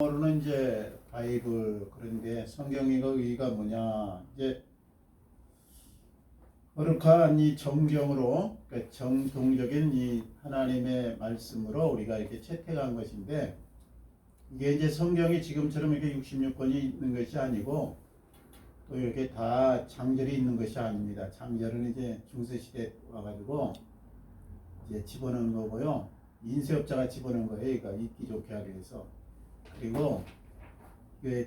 영어로는 이제 바이블, 그런데 성경의 의의가 뭐냐, 이제 거룩한 이 정경으로, 그러니까 정통적인 이 하나님의 말씀으로 우리가 이렇게 채택한 것인데, 이게 이제 성경이 지금처럼 이렇게 66권이 있는 것이 아니고 또 이렇게 다 장절이 있는 것이 아닙니다. 장절은 이제 중세시대에 와가지고 이제 집어넣은 거고요. 인쇄업자가 집어넣은 거예요. 그러니까 읽기 좋게 하기 위해서. 그리고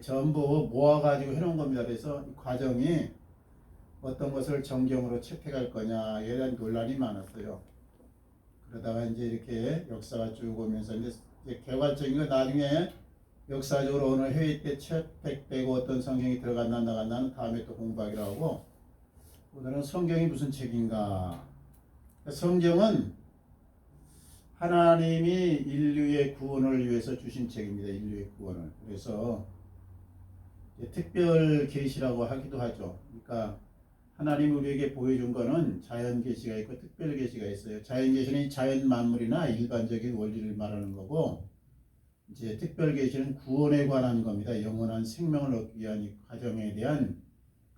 전부 모아가지고 해놓은 겁니다. 그래서 이 과정이 어떤 것을 정경으로 채택할 거냐에 대한 논란이 많았어요. 그러다가 이제 이렇게 역사가 쭉 오면서 이제 개괄적인 거 나중에 역사적으로 어느 회의 때 채택되고 어떤 성경이 들어갔나 나갔나는 다음에 또 공부하기로 하고, 오늘은 성경이 무슨 책인가. 성경은 하나님이 인류의 구원을 위해서 주신 책입니다. 인류의 구원을. 그래서 특별 계시라고 하기도 하죠. 그러니까 하나님 우리에게 보여준 거는 자연 계시가 있고 특별 계시가 있어요. 자연 계시는 자연 만물이나 일반적인 원리를 말하는 거고, 이제 특별 계시는 구원에 관한 겁니다. 영원한 생명을 얻기 위한 이 과정에 대한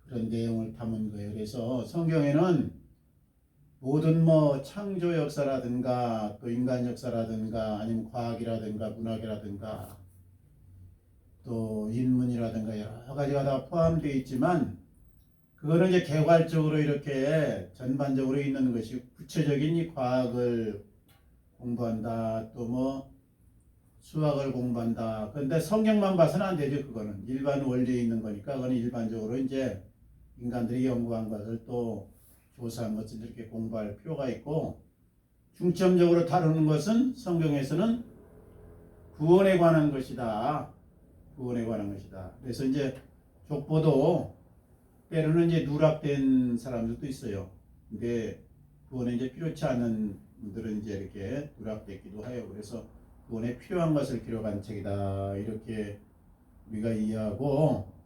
그런 내용을 담은 거예요. 그래서 성경에는 모든 창조 역사라든가 또 인간 역사라든가 아니면 과학이라든가 문학이라든가 또 인문이라든가 여러 가지가 다 포함되어 있지만, 그거는 이제 개괄적으로 이렇게 전반적으로 있는 것이, 구체적인 이 과학을 공부한다 또 수학을 공부한다. 그런데 성경만 봐서는 안 되죠. 그거는 일반 원리에 있는 거니까 그건 일반적으로 이제 인간들이 연구한 것을 또 조사한 것을 이렇게 공부할 필요가 있고, 중점적으로 다루는 것은 성경에서는 구원에 관한 것이다. 구원에 관한 것이다. 그래서 이제 족보도 때로는 이제 누락된 사람들도 있어요. 근데 구원에 이제 필요치 않은 분들은 이제 이렇게 누락됐기도 해요. 그래서 구원에 필요한 것을 기록한 책이다. 이렇게 우리가 이해하고,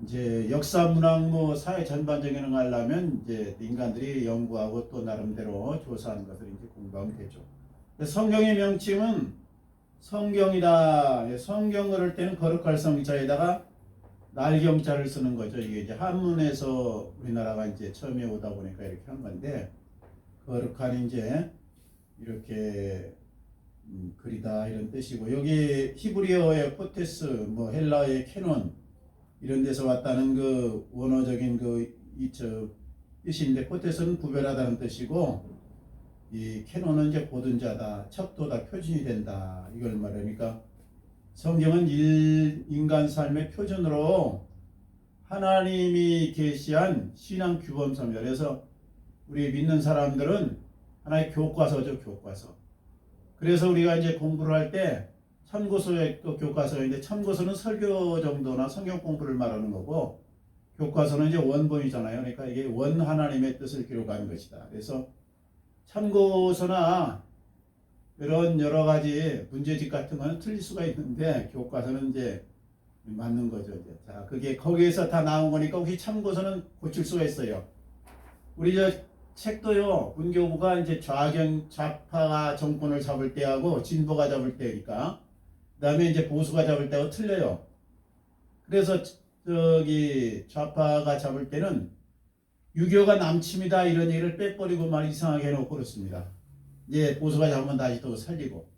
이제 역사, 문학, 사회 전반적인 걸 하려면 이제 인간들이 연구하고 또 나름대로 조사하는 것을 이제 공부하면 되죠. 성경의 명칭은 성경이다. 성경 그럴 때는 거룩할 성자에다가 날경자를 쓰는 거죠. 이게 이제 한문에서 우리나라가 이제 처음에 오다 보니까 이렇게 한 건데, 거룩한 이제 이렇게 글이다 이런 뜻이고, 여기 히브리어의 포테스, 헬라어의 캐논 이런 데서 왔다는 그 원어적인 뜻인데, 포테스는 구별하다는 뜻이고, 이 캐논은 이제 보든자다, 척도다, 표준이 된다 이걸 말하니까, 성경은 인간 삶의 표준으로 하나님이 계시한 신앙 규범서입니다. 그래서 우리 믿는 사람들은 하나의 교과서죠, 교과서. 그래서 우리가 이제 공부를 할 때 참고서의 또 교과서인데, 참고서는 설교 정도나 성경 공부를 말하는 거고, 교과서는 이제 원본이잖아요. 그러니까 이게 원 하나님의 뜻을 기록하는 것이다. 그래서 참고서나 이런 여러 가지 문제집 같은 거는 틀릴 수가 있는데, 교과서는 이제 맞는 거죠. 이제. 자, 그게 거기에서 다 나온 거니까 혹시 참고서는 고칠 수가 있어요. 우리 책도요, 문교부가 이제 좌파가 정권을 잡을 때하고 진보가 잡을 때니까, 그 다음에 이제 보수가 잡을 때하고 틀려요. 그래서 좌파가 잡을 때는 유교가 남침이다 이런 얘기를 빼버리고 말 이상하게 해놓고 그렇습니다. 이제 보수가 잡으면 다시 또 살리고,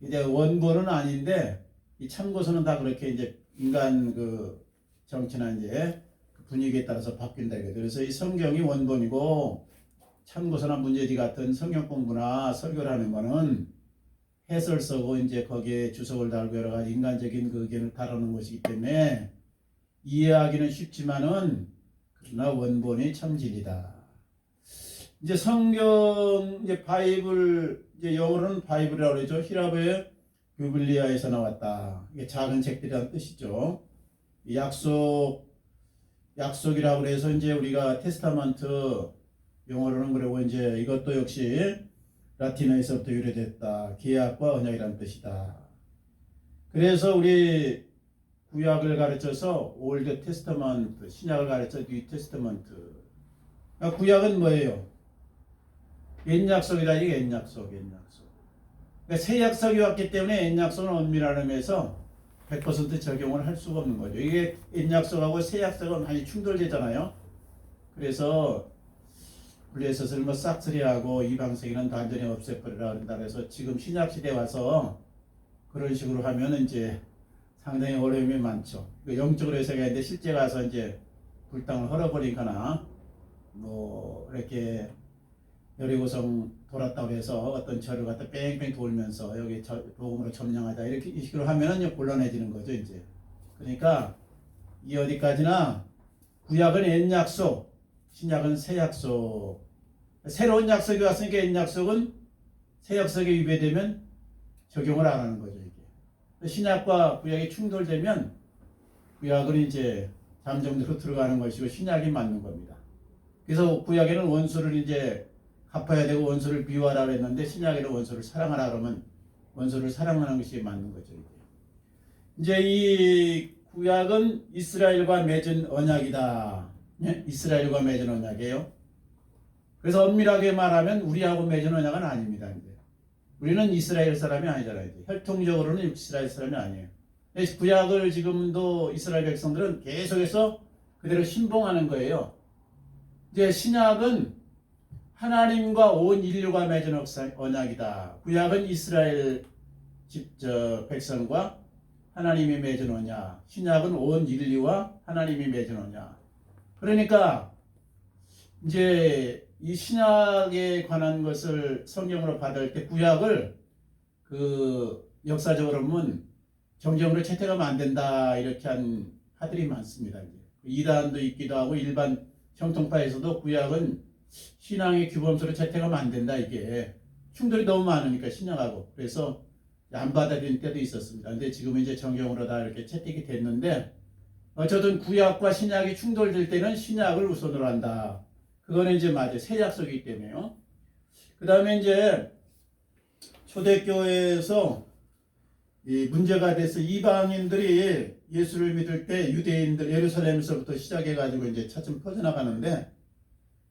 이제 원본은 아닌데 이 참고서는 다 그렇게 이제 인간 정치나 이제 분위기에 따라서 바뀐다 이거죠. 그래서 이 성경이 원본이고, 참고서나 문제지 같은 성경 공부나 설교를 하는 거는 해설 쓰고 이제 거기에 주석을 달고 여러 가지 인간적인 의견을 다루는 것이기 때문에 이해하기는 쉽지만은, 그러나 원본이 참 진리다. 이제 성경, 이제 바이블, 이제 영어로는 바이블이라고 그러죠. 히라브의 비블리아에서 나왔다. 이게 작은 책들이라는 뜻이죠. 약속이라고 그래서 이제 우리가 테스타먼트, 영어로는 그리고 이제 이것도 역시 라틴어에서부터 유래됐다. 계약과 언약이라는 뜻이다. 그래서 우리 구약을 가르쳐서 올드 테스타먼트, 신약을 가르쳐 뉴 테스타먼트. 그러니까 구약은 뭐예요? 옛 약속이다. 이게 옛 약속. 그러니까 새 약속이 왔기 때문에 옛 약속은 엄밀한 의미에서 100% 적용을 할 수가 없는 거죠. 이게 옛약속하고 새약속은 많이 충돌되잖아요. 그래서 블레셋을 뭐 싹쓸이하고 이방세계는 완전히 없애버리라 그런다. 그래서 지금 신약 시대 와서 그런 식으로 하면 이제 상당히 어려움이 많죠. 영적으로 해석하는데 실제 가서 이제 불당을 헐어버리거나 뭐 이렇게 여리고성 돌았다고 해서 어떤 절을 갖다 뺑뺑 돌면서 여기 복음으로 점령하자 이렇게 이 식으로 하면은 곤란해지는 거죠 이제. 그러니까 이 어디까지나 구약은 옛 약속, 신약은 새 약속. 새로운 약속이 왔으니까 옛 약속은 새 약속에 위배되면 적용을 안 하는 거죠 이게. 신약과 구약이 충돌되면 구약은 이제 잠정대로 들어가는 것이고 신약이 맞는 겁니다. 그래서 구약에는 원수를 이제 갚아야 되고 원수를 미워하라 그랬는데 신약에는 원수를 사랑하라 그러면 원수를 사랑하는 것이 맞는 거죠. 이제 이 구약은 이스라엘과 맺은 언약이다. 예? 이스라엘과 맺은 언약이에요. 그래서 엄밀하게 말하면 우리하고 맺은 언약은 아닙니다. 이제. 우리는 이스라엘 사람이 아니잖아요. 이제. 혈통적으로는 이스라엘 사람이 아니에요. 구약을 지금도 이스라엘 백성들은 계속해서 그대로 신봉하는 거예요. 이제 신약은 하나님과 온 인류가 맺은 언약이다. 구약은 이스라엘 백성과 하나님이 맺은 언약. 신약은 온 인류와 하나님이 맺은 언약. 그러니까 이제 이 신약에 관한 것을 성경으로 받을 때 구약을 그 역사적으로 보면 정경으로 채택하면 안 된다 이렇게 한 파들이 많습니다. 이단도 있기도 하고 일반 정통파에서도 구약은 신앙의 규범서로 채택하면 안 된다 이게 충돌이 너무 많으니까 신약하고 그래서 안 받아들인 때도 있었습니다. 근데 지금은 이제 정경으로 다 이렇게 채택이 됐는데 어쨌든 구약과 신약이 충돌될 때는 신약을 우선으로 한다. 그거는 이제 맞아요. 새 약속이기 때문에요. 그 다음에 이제 초대교회에서 이 문제가 돼서 이방인들이 예수를 믿을 때 유대인들 예루살렘에서부터 시작해가지고 이제 차츰 퍼져나가는데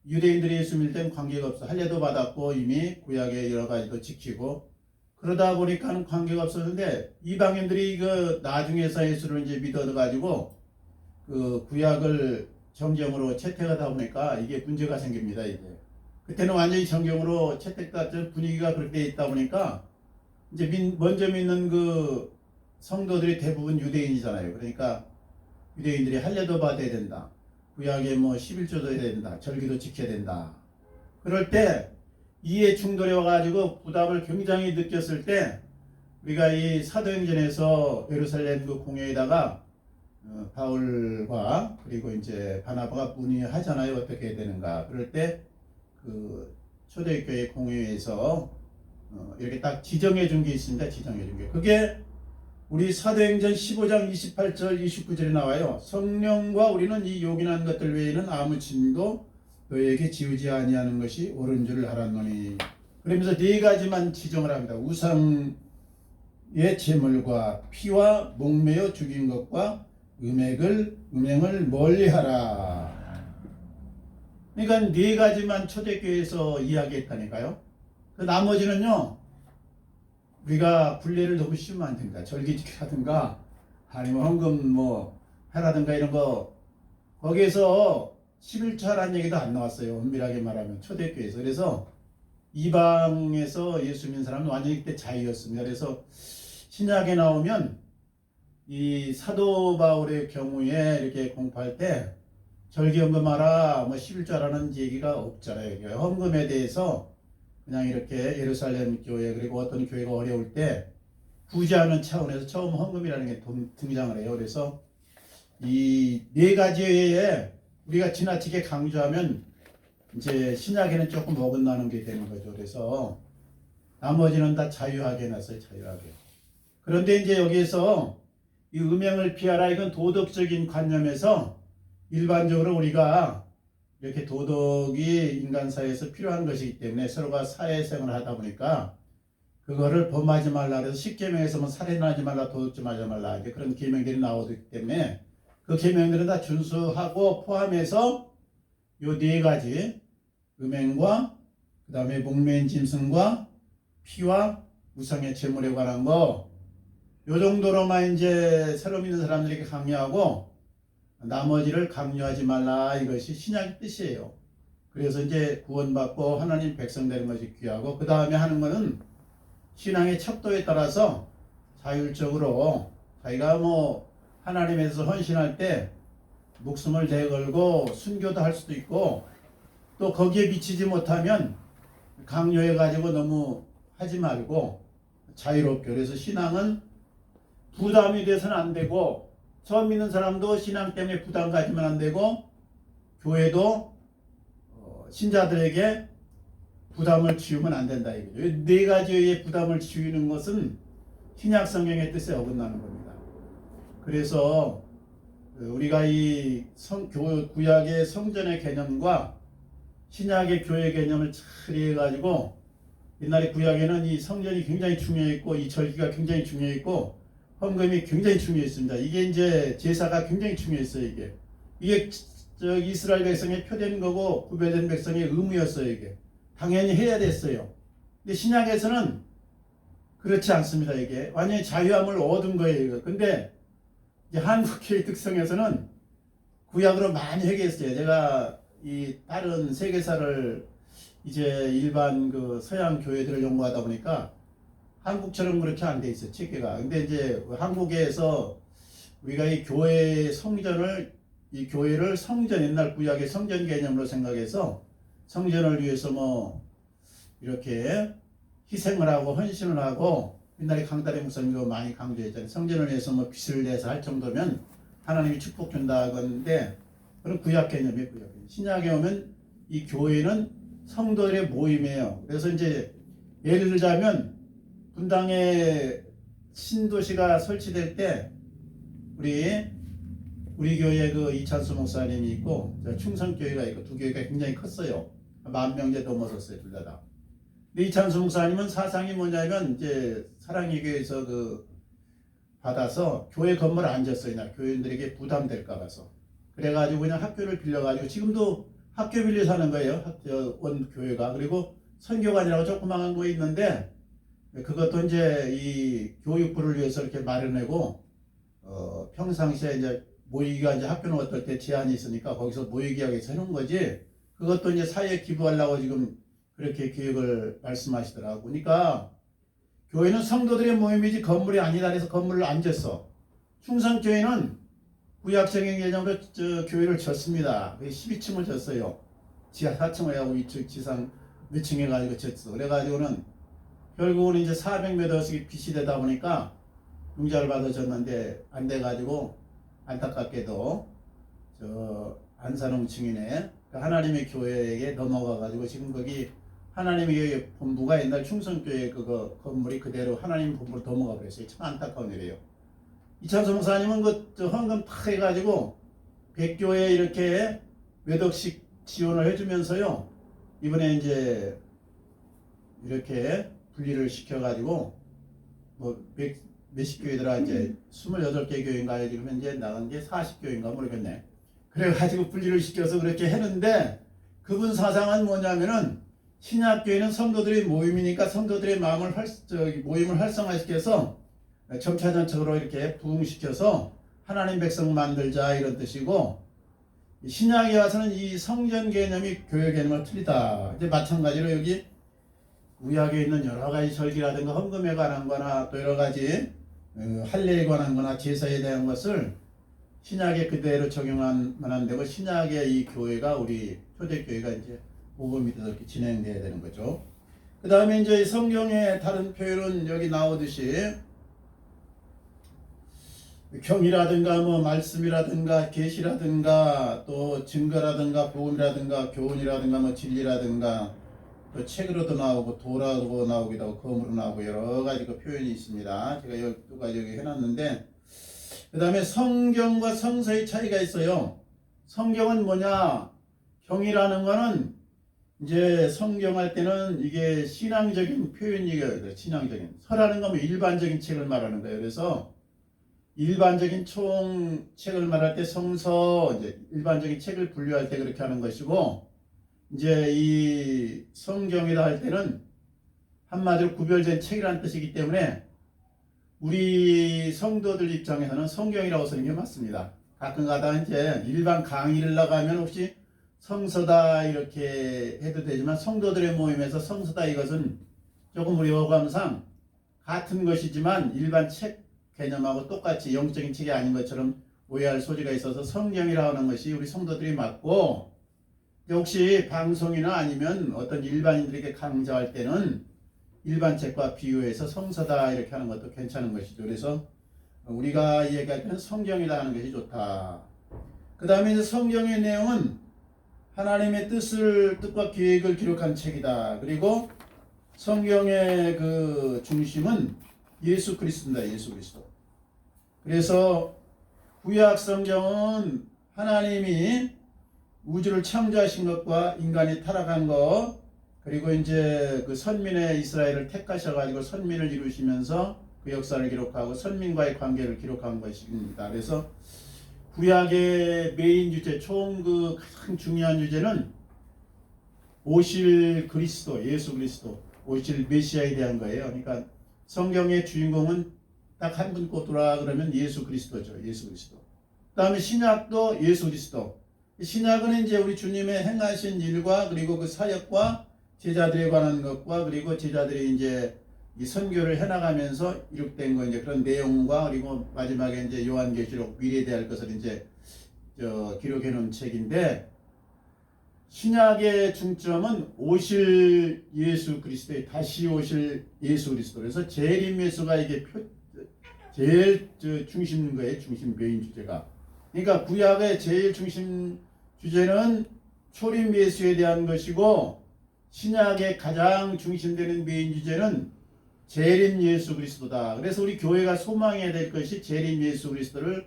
유대인들이 예수 믿을 때는 관계가 없어. 할례도 받았고 이미 구약의 여러 가지도 지키고 그러다 보니까는 관계가 없었는데 이방인들이 그 나중에서 예수를 이제 믿어가지고 그 구약을 정경으로 채택하다 보니까 이게 문제가 생깁니다. 이제 그때는 완전히 정경으로 채택됐던 분위기가 그렇게 있다 보니까 이제 먼저 믿는 그 성도들이 대부분 유대인이잖아요. 그러니까 유대인들이 할례도 받아야 된다. 구약에 뭐 11조도 해야 된다. 절기도 지켜야 된다. 그럴 때 이해 충돌이 와가지고 부담을 굉장히 느꼈을 때 우리가 이 사도행전에서 예루살렘 그 공회에다가 바울과 그리고 이제 바나바가 문의하잖아요. 어떻게 해야 되는가. 그럴 때 그 초대교회 공회에서 이렇게 딱 지정해 준 게 있습니다. 지정해 준 게. 그게 우리 사도행전 15장 28절 29절에 나와요. 성령과 우리는 이 요긴한 것들 외에는 아무 짐도 너에게 지우지 아니하는 것이 옳은 줄을 알았노니. 그러면서 네 가지만 지정을 합니다. 우상의 제물과 피와 목매어 죽인 것과 음행을 멀리하라. 그러니까 네 가지만 초대교회에서 이야기했다니까요. 그 나머지는요. 우리가 굴례를 너무 씌우면 안 됩니다. 절기 지키라든가 아니면 헌금 뭐 해라든가 이런 거 거기에서 11조 하라는 얘기도 안 나왔어요. 엄밀하게 말하면 초대교회에서. 그래서 이방에서 예수 믿는 사람은 완전히 그때 자유였습니다. 그래서 신약에 나오면 이 사도 바울의 경우에 이렇게 공부할 때 절기 헌금하라 뭐 11조 하라는 얘기가 없잖아요. 헌금에 대해서 그냥 이렇게 예루살렘 교회 그리고 어떤 교회가 어려울 때 구제하는 차원에서 처음 헌금이라는 게 등장을 해요. 그래서 이 네 가지에 우리가 지나치게 강조하면 이제 신약에는 조금 어긋나는 게 되는 거죠. 그래서 나머지는 다 자유하게 해놨어요. 자유하게. 그런데 이제 여기에서 이 음행을 피하라 이건 도덕적인 관념에서 일반적으로 우리가 이렇게 도덕이 인간 사회에서 필요한 것이기 때문에 서로가 사회생활을 하다 보니까 그거를 범하지 말라 그래서 10계명에서 뭐 살인하지 말라 도둑질 하지 말라 이제 그런 계명들이 나오기 때문에 그 계명들은 다 준수하고 포함해서 요 네 가지 음행과 그 다음에 목매인 짐승과 피와 우상의 제물에 관한 거 요 정도로만 이제 새로 믿는 사람들에게 강요하고 나머지를 강요하지 말라, 이것이 신약의 뜻이에요. 그래서 이제 구원받고 하나님 백성 되는 것이 귀하고, 그 다음에 하는 것은 신앙의 척도에 따라서 자율적으로 자기가 뭐 하나님에서 헌신할 때 목숨을 내걸고 순교도 할 수도 있고, 또 거기에 미치지 못하면 강요해 가지고 너무 하지 말고 자유롭게. 그래서 신앙은 부담이 돼서는 안 되고, 처음 믿는 사람도 신앙 때문에 부담 가지면 안 되고, 교회도 신자들에게 부담을 지우면 안 된다 이거죠. 네 가지의 부담을 지우는 것은 신약 성경의 뜻에 어긋나는 겁니다. 그래서 우리가 이 구약의 성전의 개념과 신약의 교회 개념을 처리해 가지고, 옛날에 구약에는 이 성전이 굉장히 중요했고 이 절기가 굉장히 중요했고 헌금이 굉장히 중요했습니다. 이게 이제 제사가 굉장히 중요했어요. 이게 이스라엘 백성의 표된 거고 구별된 백성의 의무였어요. 이게 당연히 해야 됐어요. 근데 신약에서는 그렇지 않습니다. 이게 완전히 자유함을 얻은 거예요. 근데 이제 한국교회 특성에서는 구약으로 많이 회개했어요. 제가 이 다른 세계사를 이제 일반 그 서양 교회들을 연구하다 보니까 한국처럼 그렇게 안 돼 있어요, 체계가. 근데 이제 한국에서 우리가 이 교회 성전을, 이 교회를 성전, 옛날 구약의 성전 개념으로 생각해서 성전을 위해서 뭐 이렇게 희생을 하고 헌신을 하고, 옛날에 강다리 목사님도 많이 강조했잖아요. 성전을 위해서 뭐 빚을 내서 할 정도면 하나님이 축복 준다 건데, 그런 구약 개념이에요. 구약 개념. 신약에 오면 이 교회는 성도들의 모임이에요. 그래서 이제 예를 들자면 분당에 신도시가 설치될 때 우리 교회 그 이찬수 목사님이 있고 충성교회가 있고 두 교회가 굉장히 컸어요. 10,000명째 넘어섰어요, 둘 다. 근데 이찬수 목사님은 사상이 뭐냐면 이제 사랑의 교회에서 그 받아서 교회 건물을 안 졌어요. 교인들에게 부담될까 봐서. 그래가지고 그냥 학교를 빌려가지고, 지금도 학교 빌려서 하는 거예요. 원 교회가. 그리고 선교관이라고 조그마한 거 있는데, 그것도 이제 이 교육부를 위해서 이렇게 마련하고, 평상시에 이제 모이기가, 이제 학교는 어떨 때 제한이 있으니까 거기서 모이기 하기 위해서 해놓은 거지, 그것도 이제 사회에 기부하려고 지금 그렇게 계획을 말씀하시더라고. 그러니까 교회는 성도들의 모임이지 건물이 아니다 해서 건물을 안 졌어. 충성교회는 구약적인 개념으로 교회를 졌습니다. 12층을 졌어요. 지하 4층을 하고 2층 지상 몇 층 해가지고 졌어. 그래가지고는 결국은 이제 400m씩 빚이 되다 보니까 융자를 받아줬는데 안 돼가지고, 안타깝게도 안산홍 층이네, 하나님의 교회에 넘어가가지고 지금 거기 하나님의 교회 본부가 옛날 충성교회 그거 건물이 그대로 하나님 본부로 넘어가 버렸어요. 참 안타까운 일이에요. 이찬수 목사님은 그 헌금 탁 해가지고 백교에 이렇게 몇 억씩 지원을 해주면서요, 이번에 이제 이렇게 분리를 시켜가지고 뭐 몇십 교회들아 이제 28개 교회인가 지금 현재 나간 게 40교회인가 모르겠네. 그래가지고 분리를 시켜서 그렇게 했는데, 그분 사상은 뭐냐면은 신약교회는 성도들의 모임이니까 성도들의 마음을 모임을 활성화시켜서 점차적으로 이렇게 부흥시켜서 하나님 백성 만들자, 이런 뜻이고, 신약에 와서는 이 성전 개념이 교회 개념과 틀리다. 이제 마찬가지로 여기 구약에 있는 여러 가지 절기라든가 헌금에 관한 거나 또 여러 가지 할례에 관한 거나 제사에 대한 것을 신약에 그대로 적용하면 안 되고, 신약의 이 교회가, 우리 초대교회가 이제 복음이 이렇게 진행돼야 되는 거죠. 그 다음에 이제 성경의 다른 표현은 여기 나오듯이 경이라든가 뭐 말씀이라든가 계시라든가 또 증거라든가 복음이라든가 교훈이라든가 뭐 진리라든가 또 책으로도 나오고 도라고 나오기도 하고 검으로 나오고 여러 가지 그 표현이 있습니다. 제가 12가지 여기 해놨는데, 그 다음에 성경과 성서의 차이가 있어요. 성경은 뭐냐? 경이라는 거는 이제 성경할 때는 이게 신앙적인 표현이거든요. 신앙적인. 서라는 건 일반적인 책을 말하는 거예요. 그래서 일반적인 총 책을 말할 때 성서, 이제 일반적인 책을 분류할 때 그렇게 하는 것이고, 이제 이 성경이라 할 때는 한마디로 구별된 책이라는 뜻이기 때문에 우리 성도들 입장에서는 성경이라고 쓰는 게 맞습니다. 가끔가다 이제 일반 강의를 나가면 혹시 성서다 이렇게 해도 되지만 성도들의 모임에서 성서다 이것은 조금 우리 어감상 같은 것이지만 일반 책 개념하고 똑같이 영적인 책이 아닌 것처럼 오해할 소지가 있어서 성경이라 하는 것이 우리 성도들이 맞고, 혹시 방송이나 아니면 어떤 일반인들에게 강좌할 때는 일반 책과 비교해서 성서다 이렇게 하는 것도 괜찮은 것이죠. 그래서 우리가 얘기할 때는 성경이라 하는 것이 좋다. 그 다음에 이제 성경의 내용은 하나님의 뜻과 계획을 기록한 책이다. 그리고 성경의 그 중심은 예수 그리스도입니다. 예수 그리스도. 그래서 구약 성경은 하나님이 우주를 창조하신 것과 인간이 타락한 것, 그리고 이제 그 선민의 이스라엘을 택하셔가지고 선민을 이루시면서 그 역사를 기록하고 선민과의 관계를 기록한 것입니다. 그래서 구약의 메인 주제, 총 그 가장 중요한 주제는 오실 그리스도, 예수 그리스도, 오실 메시아에 대한 거예요. 그러니까 성경의 주인공은 딱 한 분 꼽더라 그러면 예수 그리스도죠. 예수 그리스도. 그 다음에 신약도 예수 그리스도. 신약은 이제 우리 주님의 행하신 일과 그리고 그 사역과 제자들에 관한 것과 그리고 제자들이 이제 이 선교를 해나가면서 이룩된 거 이제 그런 내용과 그리고 마지막에 이제 요한계시록 미래에 대할 것을 이제 기록해 놓은 책인데, 신약의 중점은 오실 예수 그리스도의 다시 오실 예수 그리스도. 그래서 재림 예수가 이게 제일 중심 거예요. 중심 메인 주제가. 그러니까 구약의 제일 중심 주제는 초림 예수에 대한 것이고, 신약의 가장 중심되는 메인 주제는 재림 예수 그리스도다. 그래서 우리 교회가 소망해야 될 것이 재림 예수 그리스도를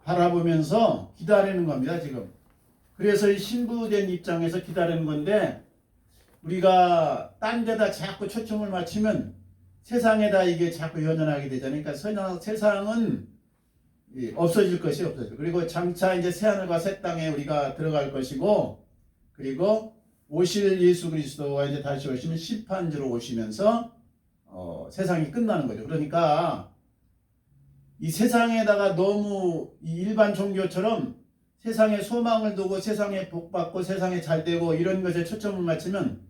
바라보면서 기다리는 겁니다. 지금. 그래서 이 신부된 입장에서 기다리는 건데, 우리가 딴 데다 자꾸 초점을 맞추면 세상에다 이게 자꾸 연연하게 되잖아요. 그러니까 세상은 없어질 것이 없어져. 그리고 장차 이제 새하늘과 새 땅에 우리가 들어갈 것이고, 그리고 오실 예수 그리스도가 이제 다시 오시면 심판주로 오시면서 세상이 끝나는 거죠. 그러니까 이 세상에다가 너무 이 일반 종교처럼 세상에 소망을 두고 세상에 복받고 세상에 잘되고 이런 것에 초점을 맞추면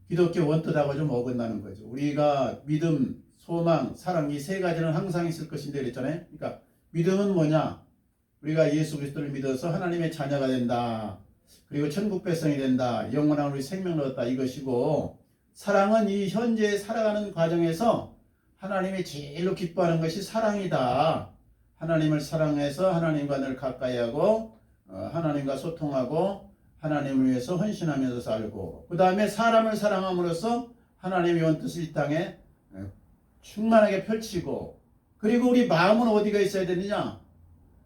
기독교 원뜻하고 좀 어긋나는 거죠. 우리가 믿음, 소망, 사랑 이 세 가지는 항상 있을 것인데 그랬잖아요. 그러니까 믿음은 뭐냐? 우리가 예수 그리스도를 믿어서 하나님의 자녀가 된다. 그리고 천국 백성이 된다. 영원한 우리 생명을 얻다. 이것이고, 사랑은 이 현재 살아가는 과정에서 하나님이 제일로 기뻐하는 것이 사랑이다. 하나님을 사랑해서 하나님과 늘 가까이 하고 하나님과 소통하고 하나님을 위해서 헌신하면서 살고, 그 다음에 사람을 사랑함으로써 하나님의 원뜻을 이 땅에 충만하게 펼치고, 그리고 우리 마음은 어디가 있어야 되느냐?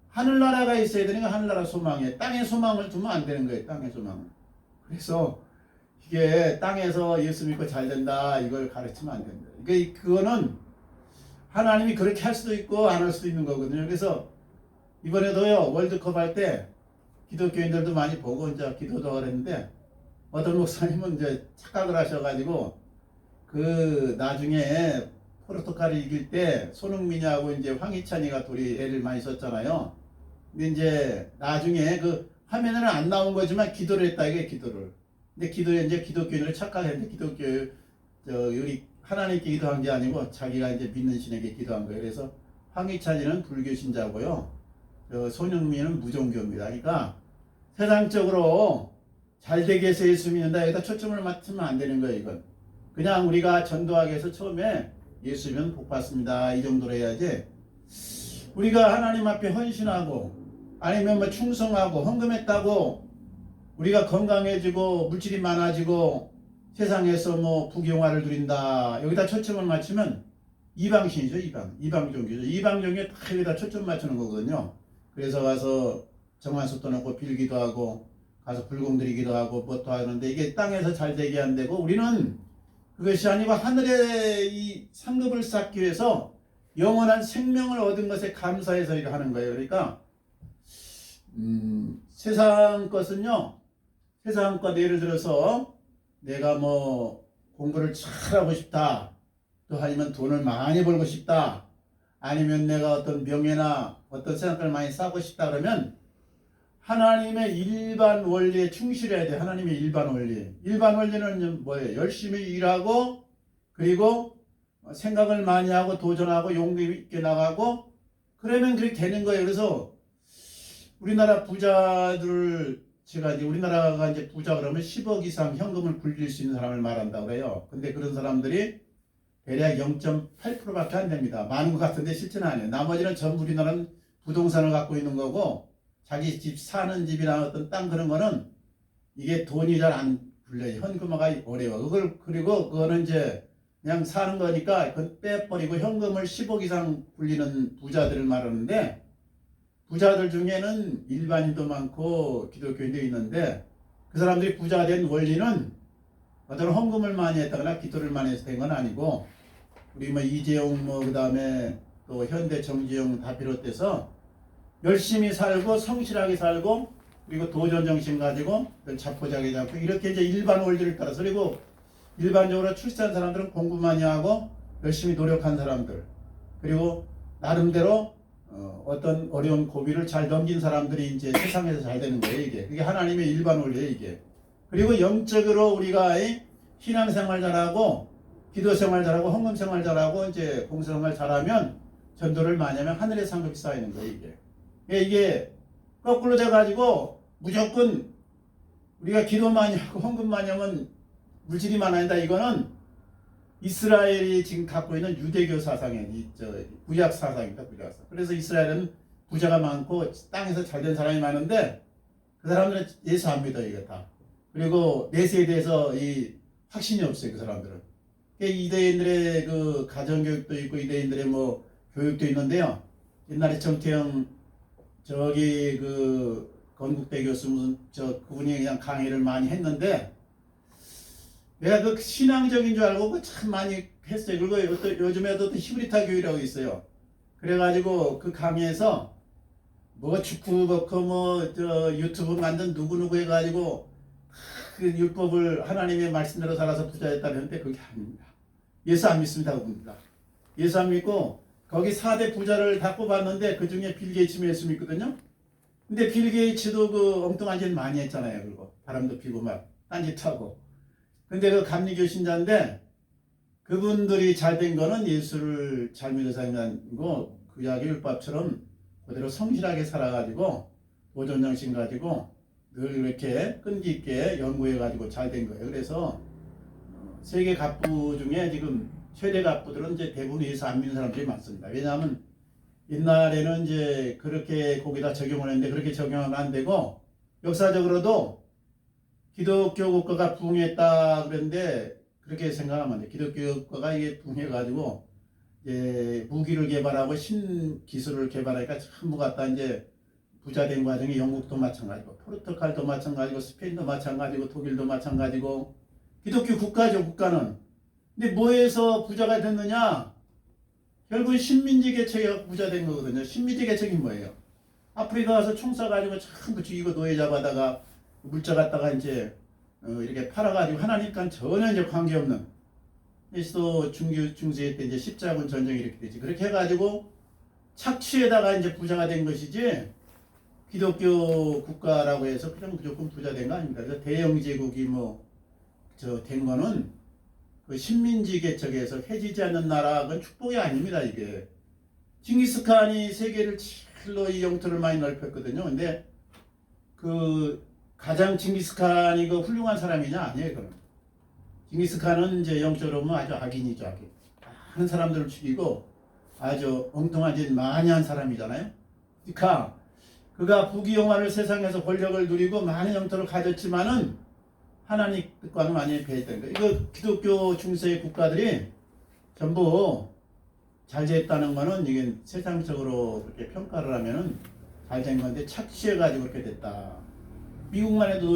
하늘나라가 있어야 되니까 하늘나라 소망에, 땅의 소망을 두면 안 되는 거예요. 땅의 소망을. 그래서 이게 땅에서 예수 믿고 잘 된다 이걸 가르치면 안 된다. 그거는 하나님이 그렇게 할 수도 있고 안 할 수도 있는 거거든요. 그래서 이번에도요 월드컵 할 때 기독교인들도 많이 보고 이제 기도도 그랬는데, 어떤 목사님은 이제 착각을 하셔가지고 그 나중에 포르투갈이 이길 때 손흥민이하고 이제 황희찬이가 둘이 애를 많이 썼잖아요. 근데 이제 나중에 그 화면에는 안 나온 거지만 기도를 했다 이게 기도를. 근데 기도에 이제 기독교인을 착각했는데 기독교 우리 하나님께 기도한 게 아니고 자기가 이제 믿는 신에게 기도한 거예요. 그래서 황희찬이는 불교 신자고요. 손흥민은 무종교입니다. 그러니까 세상적으로 잘되게 해서 예수 믿는다 여기다 초점을 맞추면 안 되는 거예요. 이건 그냥 우리가 전도하기 위해서 처음에 예수 믿으면 복 받습니다 이 정도로 해야지, 우리가 하나님 앞에 헌신하고 아니면 뭐 충성하고 헌금했다고 우리가 건강해지고 물질이 많아지고 세상에서 뭐 부귀영화를 누린다 여기다 초점을 맞추면 이방신이죠. 이방 종교죠. 이방 종교에 다 여기다 초점 맞추는 거거든요. 그래서 가서 정한수 떠놓고 빌기도 하고 가서 불공 드리기도 하고 뭣도 하는데 이게 땅에서 잘 되게 안 되고, 우리는 그것이 아니고 하늘의 이 상급을 쌓기 위해서 영원한 생명을 얻은 것에 감사해서 이렇게 하는 거예요. 그러니까 세상 것은요, 세상 것 예를 들어서 내가 뭐 공부를 잘하고 싶다, 또 아니면 돈을 많이 벌고 싶다, 아니면 내가 어떤 명예나 어떤 생각을 많이 쌓고 싶다 그러면 하나님의 일반 원리에 충실해야 돼. 하나님의 일반 원리. 일반 원리는 뭐예요? 열심히 일하고 그리고 생각을 많이 하고 도전하고 용기 있게 나가고 그러면 그렇게 되는 거예요. 그래서 우리나라 부자들 제가 이제 우리나라가 이제 부자 그러면 10억 이상 현금을 굴릴 수 있는 사람을 말한다고 그래요. 근데 그런 사람들이 대략 0.8%밖에 안 됩니다. 많은 것 같은데 실제는 아니에요. 나머지는 전부 우리나라는 부동산을 갖고 있는 거고 자기 집 사는 집이나 어떤 땅 그런 거는 이게 돈이 잘 안 굴려요. 현금화가 어려워. 그리고 그거는 이제 그냥 사는 거니까 그건 빼버리고 현금을 10억 이상 굴리는 부자들을 말하는데 부자들 중에는 일반인도 많고 기독교인도 있는데 그 사람들이 부자가 된 원리는 어떤 헌금을 많이 했다거나 기도를 많이 해서 된 건 아니고 우리 뭐 이재용 그 다음에 또 현대 정지용 다 비롯해서 열심히 살고 성실하게 살고 그리고 도전 정신 가지고 자포자기 잡고 이렇게 이제 일반 원리를 따라서 그리고 일반적으로 출세한 사람들은 공부 많이 하고 열심히 노력한 사람들 그리고 나름대로 어떤 어려운 고비를 잘 넘긴 사람들이 이제 세상에서 잘 되는 거예요. 이게 하나님의 일반 원리예요. 이게 그리고 영적으로 우리가 신앙생활 잘하고 기도생활 잘하고 헌금생활 잘하고 이제 공생활 잘하면 전도를 많이 하면 하늘의 상급이 쌓이는 거예요. 이게 거꾸로 돼가지고 무조건 우리가 기도 많이 하고 헌금 많이 하면 물질이 많아진다. 이거는 이스라엘이 지금 갖고 있는 유대교 사상의 구약 사상입니다. 구약 사상. 그래서 이스라엘은 부자가 많고 땅에서 잘된 사람이 많은데 그 사람들은 예수 안 믿어요. 이거 다. 그리고 내세에 대해서 이 확신이 없어요. 그 사람들은. 이대인들의 그 가정교육도 있고 이대인들의 뭐 교육도 있는데요. 옛날에 정태영 저기 그 건국대 교수 무슨 그분이 그냥 강의를 많이 했는데 내가 그 신앙적인 줄 알고 그 참 많이 했어요. 그리고 요즘에도 또 히브리타 교회라고 있어요. 그래가지고 그 강의에서 뭐 축구 버커 유튜브 만든 누구누구 해가지고 그 율법을 하나님의 말씀대로 살아서 부자였다는데 그게 아닙니다. 예수 안 믿습니다. 그겁니다. 예수 안 믿고 거기 4대 부자를 다 뽑았는데 그 중에 빌 게이츠는 예수 믿거든요. 근데 빌 게이츠도 그 엉뚱한 짓 많이 했잖아요. 그리고 바람도 피고 막 딴짓하고. 근데 그 감리교 신자인데 그분들이 잘 된 거는 예수를 잘 믿어서 한 게 아니고 구약의 율법처럼 그대로 성실하게 살아가지고 도전정신 가지고 늘 이렇게 끈기 있게 연구해가지고 잘 된 거예요. 그래서 세계 갑부 중에 지금 최대 갑부들은 이제 대부분 예수 안 믿는 사람들이 많습니다. 왜냐하면 옛날에는 이제 그렇게 거기다 적용을 했는데 그렇게 적용하면 안 되고 역사적으로도 기독교 국가가 붕했다 그랬는데 그렇게 생각하면 안 돼. 기독교 국가가 이게 붕해가지고 이제 무기를 개발하고 신기술을 개발하니까 전부 갖다 이제 부자된 과정이 영국도 마찬가지고 포르투갈도 마찬가지고 스페인도 마찬가지고 독일도 마찬가지고 기독교 국가죠. 국가는. 근데 뭐에서 부자가 됐느냐? 결국은 신민지 개척이 부자 된 거거든요. 신민지 개척이 뭐예요? 아프리카 가서 총 쏴가지고 전부 죽이고 노예 잡아다가 물자 갖다가 이제 이렇게 팔아가지고 하나님과 전혀 이제 관계없는 그리스도 중세 때 이제 십자군 전쟁이 이렇게 되지. 그렇게 해가지고 착취에다가 이제 부자가 된 것이지 기독교 국가라고 해서 그냥 무조건 부자 된 거 아닙니다. 그래서 대영 제국이 된 거는 그 식민지 개척에서 해지지 않는 나라 그건 축복이 아닙니다. 이게 징기스칸이 세계를 칠로 이 영토를 많이 넓혔거든요. 근데 그 가장 징기스칸이 그 훌륭한 사람이냐 아니에요. 그럼 징기스칸은 이제 영적으로 보면 아주 악인이죠. 악인. 많은 사람들을 죽이고 아주 엉뚱한 짓 많이 한 사람이잖아요. 그러니까 그가 부귀영화를 세상에서 권력을 누리고 많은 영토를 가졌지만은 하나님 뜻과는 많이 배했다는 거예요. 이거 기독교 중세의 국가들이 전부 잘 됐다는 거는 이게 세상적으로 그렇게 평가를 하면은 잘 된 건데 착취해가지고 그렇게 됐다. 미국만 해도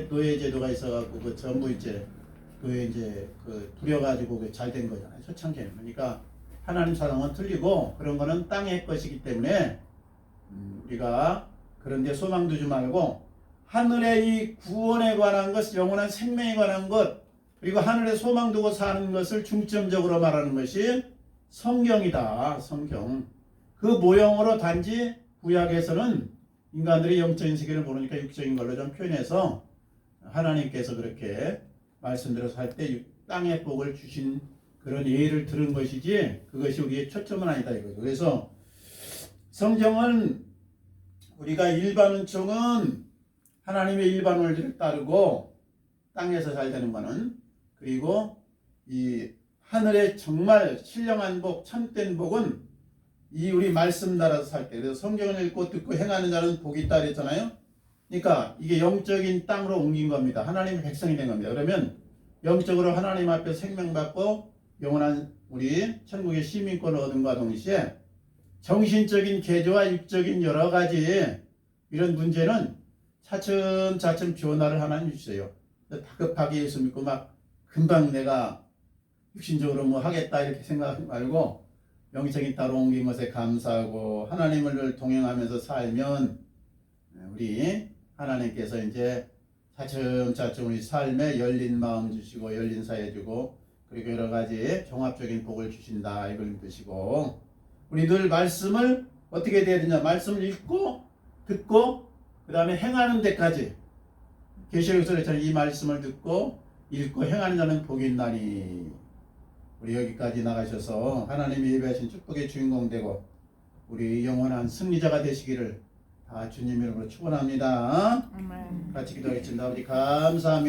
노예 제도가 있어갖고 그 전부 이제 부려가지고 잘 된 거잖아요. 초창기에는. 그러니까 하나님 사랑은 틀리고 그런 거는 땅의 것이기 때문에 우리가 그런데 소망 두지 말고 하늘의 이 구원에 관한 것, 영원한 생명에 관한 것, 그리고 하늘에 소망 두고 사는 것을 중점적으로 말하는 것이 성경이다. 성경. 그 모형으로 단지 구약에서는 인간들이 영적인 세계를 모르니까 육적인 걸로 좀 표현해서 하나님께서 그렇게 말씀대로 살 때 땅의 복을 주신 그런 예를 들은 것이지 그것이 우리의 초점은 아니다 이거죠. 그래서 성경은 우리가 일반 은총은 하나님의 일반 원리를 따르고 땅에서 잘 되는 거는 그리고 이 하늘의 정말 신령한 복, 참된 복은 이 우리 말씀 따라서 살 때, 그래서 성경을 읽고 듣고 행하는 자는 복이 있다 그랬잖아요. 그러니까 이게 영적인 땅으로 옮긴 겁니다. 하나님의 백성이 된 겁니다. 그러면 영적으로 하나님 앞에 생명받고 영원한 우리 천국의 시민권을 얻은과 동시에 정신적인 계조와 육적인 여러 가지 이런 문제는 차츰차츰 변화를 하나님 주세요. 다급하게 예수 믿고 막 금방 내가 육신적으로 뭐 하겠다 이렇게 생각하지 말고 영적인 따로 옮긴 것에 감사하고 하나님을 동행하면서 살면 우리 하나님께서 이제 차츰차츰 우리 삶에 열린 마음 주시고 열린 사회 주고 그리고 여러 가지 종합적인 복을 주신다 이걸 믿으시고 우리 늘 말씀을 어떻게 돼야 되냐 말씀을 읽고 듣고 그 다음에 행하는 데까지 계시록에서 이 말씀을 듣고 읽고 행하는 자는 복이 있나니 우리 여기까지 나가셔서 하나님이 예배하신 축복의 주인공 되고 우리 영원한 승리자가 되시기를 다 주님 이름으로 축원합니다. 아멘. 같이 기도하겠습니다. 아버지 감사합니다.